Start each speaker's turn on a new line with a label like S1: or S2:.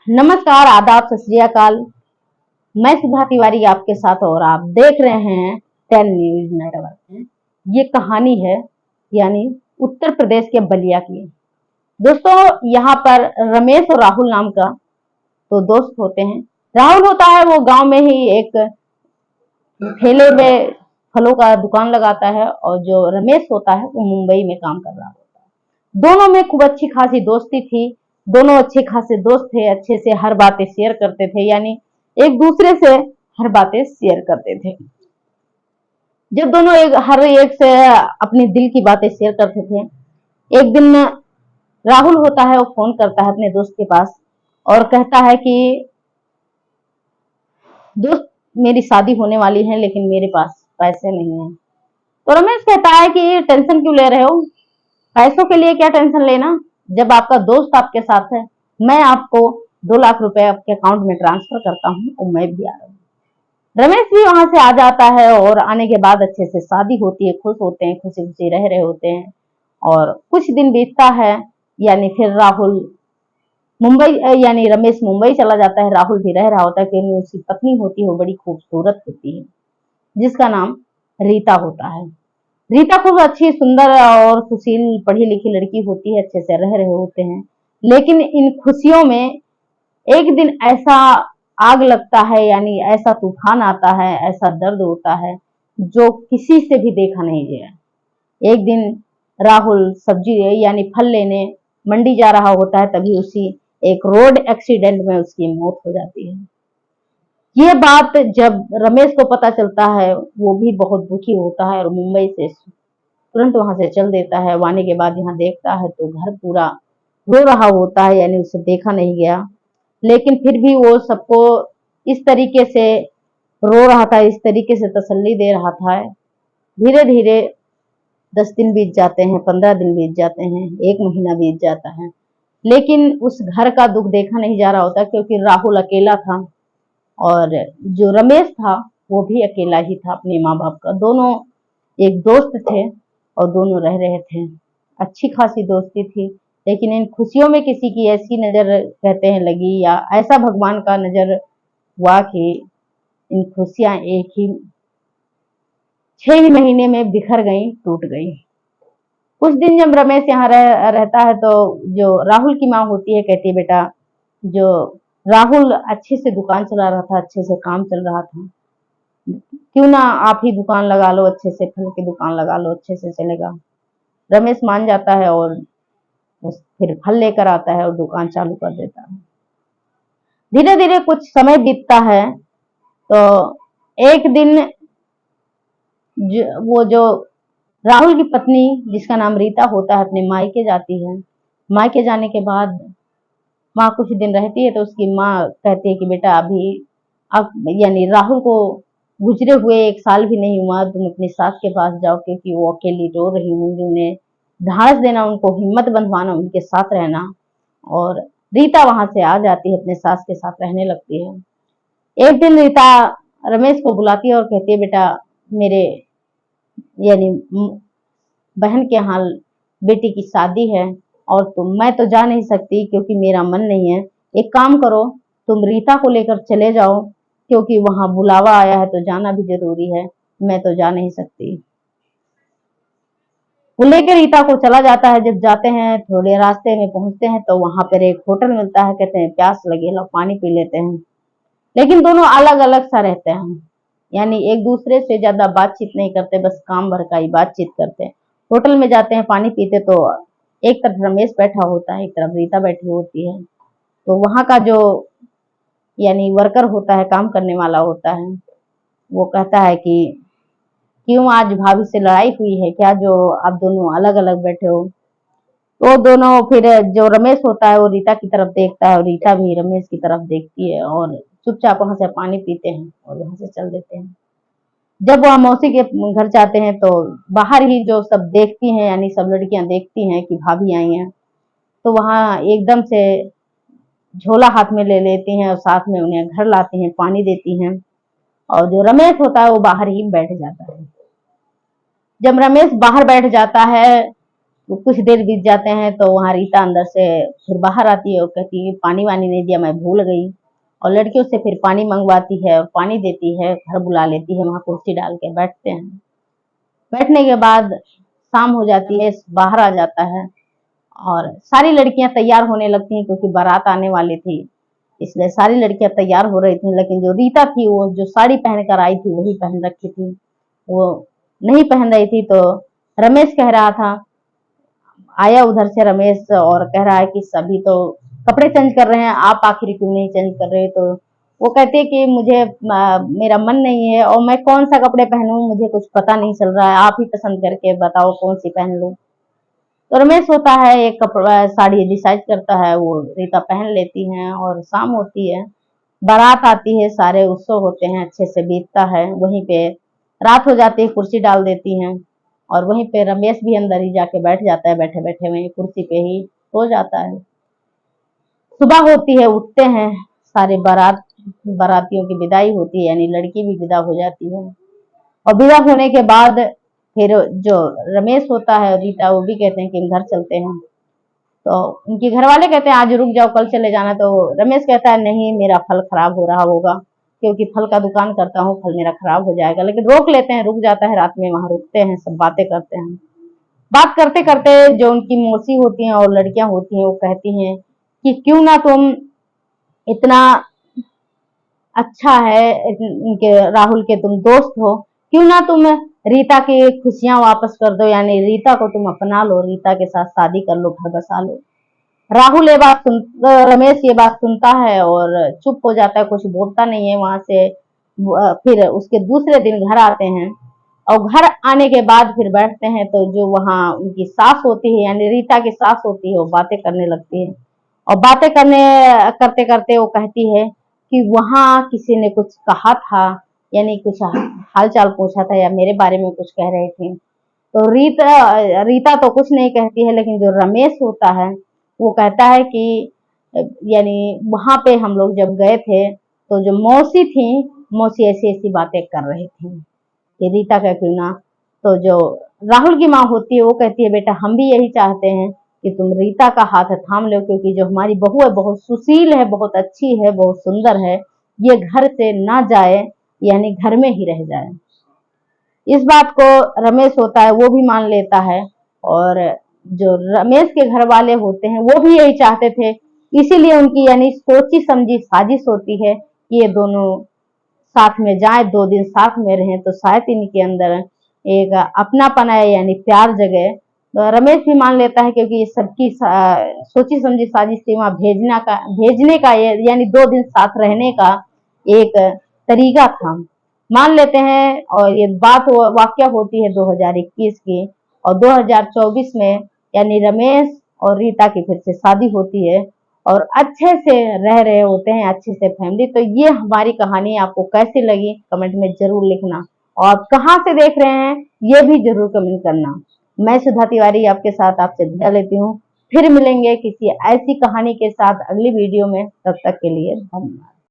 S1: नमस्कार, आदाब, सत श्री अकाल। मैं सुधा तिवारी आपके साथ और आप देख रहे हैं 10 न्यूज नेटवर्क। ये कहानी है यानी उत्तर प्रदेश के बलिया की। दोस्तों, यहाँ पर रमेश और राहुल नाम का तो दोस्त होते हैं। राहुल होता है वो गांव में ही एक ठेले में फलों का दुकान लगाता है और जो रमेश होता है वो मुंबई में काम कर रहा होता है। दोनों में खूब अच्छी खासी दोस्ती थी। दोनों अच्छे खासे दोस्त थे, अच्छे से हर बातें शेयर करते थे, यानी एक दूसरे से हर बातें शेयर करते थे। जब दोनों हर एक से अपनी दिल की बातें शेयर करते थे, एक दिन राहुल होता है वो फोन करता है अपने दोस्त के पास और कहता है कि दोस्त, मेरी शादी होने वाली है लेकिन मेरे पास पैसे नहीं है। तो रमेश कहता है कि टेंशन क्यों ले रहे हो, पैसों के लिए क्या टेंशन लेना, जब आपका दोस्त आपके साथ है। मैं आपको 2 लाख रुपए आपके अकाउंट में ट्रांसफर करता हूँ और मैं भी आ रहा हूँ। रमेश भी वहां से आ जाता है और आने के बाद अच्छे से शादी होती है, खुश होते हैं, खुशी खुशी रह रहे होते हैं। और कुछ दिन बीतता है, यानी फिर राहुल मुंबई यानी रमेश मुंबई चला जाता है। राहुल भी रह रहा होता है क्योंकि उसकी पत्नी होती है वो बड़ी खूबसूरत होती है, जिसका नाम रीता होता है। रीता खूब अच्छी, सुंदर और सुशील, पढ़ी लिखी लड़की होती है, अच्छे से रह रहे होते हैं। लेकिन इन खुशियों में एक दिन ऐसा आग लगता है, यानी ऐसा तूफान आता है, ऐसा दर्द होता है जो किसी से भी देखा नहीं गया। एक दिन राहुल सब्जी यानी फल लेने मंडी जा रहा होता है, तभी उसी एक रोड एक्सीडेंट में उसकी मौत हो जाती है। ये बात जब रमेश को पता चलता है, वो भी बहुत दुखी होता है और मुंबई से तुरंत वहां से चल देता है। आने के बाद यहाँ देखता है तो घर पूरा रो रहा होता है, यानी उसे देखा नहीं गया। लेकिन फिर भी वो सबको इस तरीके से रो रहा था, इस तरीके से तसल्ली दे रहा था। धीरे धीरे 10 दिन बीत जाते हैं, 15 दिन बीत जाते हैं, 1 महीना बीत जाता है, लेकिन उस घर का दुख देखा नहीं जा रहा होता क्योंकि राहुल अकेला था और जो रमेश था वो भी अकेला ही था अपने माँ बाप का। दोनों एक दोस्त थे और दोनों रह रहे थे, अच्छी खासी दोस्ती थी। लेकिन इन खुशियों में किसी की ऐसी नजर कहते हैं लगी, या ऐसा भगवान का नजर हुआ कि इन खुशियां एक ही 6 महीने में बिखर गई, टूट गई। कुछ दिन जब रमेश यहाँ रहता है तो जो राहुल की माँ होती है कहती है, बेटा, जो राहुल अच्छे से दुकान चला रहा था, अच्छे से काम चल रहा था, क्यों ना आप ही दुकान लगा लो, अच्छे से फल की दुकान लगा लो, अच्छे से चलेगा। रमेश मान जाता है और फिर फल लेकर आता है और दुकान चालू कर देता है। धीरे धीरे कुछ समय बीतता है तो एक दिन वो जो राहुल की पत्नी, जिसका नाम रीता होता है, अपने मायके जाती है। मायके जाने के बाद माँ कुछ दिन रहती है तो उसकी माँ कहती है कि बेटा, अभी अब यानी राहुल को गुजरे हुए 1 साल भी नहीं हुआ, तुम अपनी सास के पास जाओ क्योंकि वो अकेली रो रही होंगी। उन्हें ढांस देना, उनको हिम्मत बंधवाना, उनके साथ रहना। और रीता वहां से आ जाती है, अपने सास के साथ रहने लगती है। एक दिन रीता रमेश को बुलाती है और कहती है, बेटा, मेरे यानी बहन के यहाँ बेटी की शादी है और मैं तो जा नहीं सकती क्योंकि मेरा मन नहीं है। एक काम करो, तुम रीता को लेकर चले जाओ क्योंकि वहां बुलावा आया है तो जाना भी जरूरी है, मैं तो जा नहीं सकती। वो लेकर रीता को चला जाता है। जब जाते हैं, थोड़े रास्ते में पहुंचते हैं तो वहां पर एक होटल मिलता है। कहते हैं प्यास लगी, लो पानी पी लेते हैं। लेकिन दोनों अलग अलग सा रहते हैं, यानी एक दूसरे से ज्यादा बातचीत नहीं करते, बस काम भर का ही बातचीत करते हैं। होटल में जाते हैं, पानी पीते तो एक तरफ रमेश बैठा होता है, एक तरफ रीता बैठी होती है। तो वहां का जो यानी वर्कर होता है, काम करने वाला होता है, वो कहता है कि क्यों, आज भाभी से लड़ाई हुई है क्या, जो आप दोनों अलग अलग बैठे हो। तो दोनों फिर जो रमेश होता है वो रीता की तरफ देखता है और रीता भी रमेश की तरफ देखती है और चुपचाप वहां से पानी पीते हैं और वहां से चल देते हैं। जब वह मौसी के घर जाते हैं तो बाहर ही जो सब देखती हैं, यानी सब लड़कियां देखती हैं कि भाभी आई हैं, तो वहां एकदम से झोला हाथ में ले लेती हैं और साथ में उन्हें घर लाती हैं, पानी देती हैं। और जो रमेश होता है वो बाहर ही बैठ जाता है। जब रमेश बाहर बैठ जाता है तो कुछ देर बीत जाते हैं तो वहाँ रीता अंदर से फिर बाहर आती है और कहती है पानी वानी नहीं दिया, मैं भूल गई। और लड़कियों से फिर पानी मंगवाती है और पानी देती है, घर बुला लेती है, वहाँ कुर्सी डाल के बैठते हैं। बैठने के बाद शाम हो जाती है, बाहर आ जाता है और सारी लड़कियां तैयार होने लगती हैं क्योंकि बारात आने वाली थी, इसलिए सारी लड़कियां तैयार हो रही थी। लेकिन जो रीता थी वो जो साड़ी पहन कर आई थी वही पहन रखी थी, वो नहीं पहन रही थी। तो रमेश कह रहा था, आया उधर से रमेश और कह रहा है कि सभी तो कपड़े चेंज कर रहे हैं, आप आखिर क्यों नहीं चेंज कर रहे। तो वो कहते हैं कि मुझे मेरा मन नहीं है और मैं कौन सा कपड़े पहनूं, मुझे कुछ पता नहीं चल रहा है, आप ही पसंद करके बताओ कौन सी पहन लूं। तो रमेश होता है एक कपड़ा साड़ी डिसाइड करता है, वो रीता पहन लेती हैं और शाम होती है, बारात आती है, सारे उत्सव होते हैं, अच्छे से बीतता है। वहीं पे रात हो जाती है, कुर्सी डाल देती हैं और वहीं पे रमेश भी अंदर ही जाके बैठ जाता है, बैठे बैठे वहीं कुर्सी पे ही सो जाता है। सुबह होती है, उठते हैं सारे बारातियों की विदाई होती है, यानी लड़की भी विदा हो जाती है। और विदा होने के बाद फिर जो रमेश होता है रीता वो भी कहते हैं कि हम घर चलते हैं। तो उनके घर वाले कहते हैं आज रुक जाओ, कल चले जाना। तो रमेश कहता है नहीं, मेरा फल खराब हो रहा होगा, क्योंकि फल का दुकान करता हूँ, फल मेरा खराब हो जाएगा। लेकिन रोक लेते हैं, रुक जाता है, रात में वहां रुकते हैं, सब बातें करते हैं। बात करते करते जो उनकी मौसी होती हैं और लड़कियां होती हैं वो कहती हैं कि क्यों ना तुम इतना अच्छा है, इनके राहुल के तुम दोस्त हो, क्यों ना तुम रीता की खुशियां वापस कर दो, यानी रीता को तुम अपना लो, रीता के साथ शादी कर लो, घर बसा लो। राहुल ये बात सुन रमेश ये बात सुनता है और चुप हो जाता है, कुछ बोलता नहीं है। वहां से फिर उसके दूसरे दिन घर आते हैं और घर आने के बाद फिर बैठते हैं तो जो वहाँ उनकी सास होती है, यानी रीता की सास होती है, वो बातें करने लगती है। और बातें करने करते करते वो कहती है कि वहाँ किसी ने कुछ कहा था, यानी कुछ हाल चाल पूछा था या मेरे बारे में कुछ कह रहे थे। तो रीता तो कुछ नहीं कहती है, लेकिन जो रमेश होता है वो कहता है कि यानी वहां पे हम लोग जब गए थे तो जो मौसी थी, मौसी ऐसी ऐसी बातें कर रही थी कि रीता का क्यों ना। तो जो राहुल की माँ होती है वो कहती है बेटा हम भी यही चाहते हैं कि तुम रीता का हाथ थाम लो, क्योंकि जो हमारी बहू है बहुत सुशील है, बहुत अच्छी है, बहुत सुंदर है, ये घर से ना जाए, यानी घर में ही रह जाए। इस बात को रमेश होता है वो भी मान लेता है और जो रमेश के घर वाले होते हैं वो भी यही चाहते थे, इसीलिए उनकी यानी सोची समझी साजिश होती है कि ये दोनों साथ में जाए, 2 दिन साथ में रहें तो शायद इनके अंदर एक अपनापन है, यानी प्यार जगे। तो रमेश भी मान लेता है क्योंकि ये सबकी सोची समझी साजिश थी, वहां भेजने का यानी 2 दिन साथ रहने का एक तरीका था, मान लेते हैं। और ये बात वाकया होती है 2021 की, और 2024 में यानी रमेश और रीता की फिर से शादी होती है और अच्छे से रह रहे होते हैं, अच्छे से फैमिली। तो ये हमारी कहानी आपको कैसी लगी कमेंट में जरूर लिखना, और आप कहाँ से देख रहे हैं ये भी जरूर कमेंट करना। मैं सुधा तिवारी आपके साथ आपसे विदा लेती हूँ, फिर मिलेंगे किसी ऐसी कहानी के साथ अगली वीडियो में। तब तक के लिए धन्यवाद।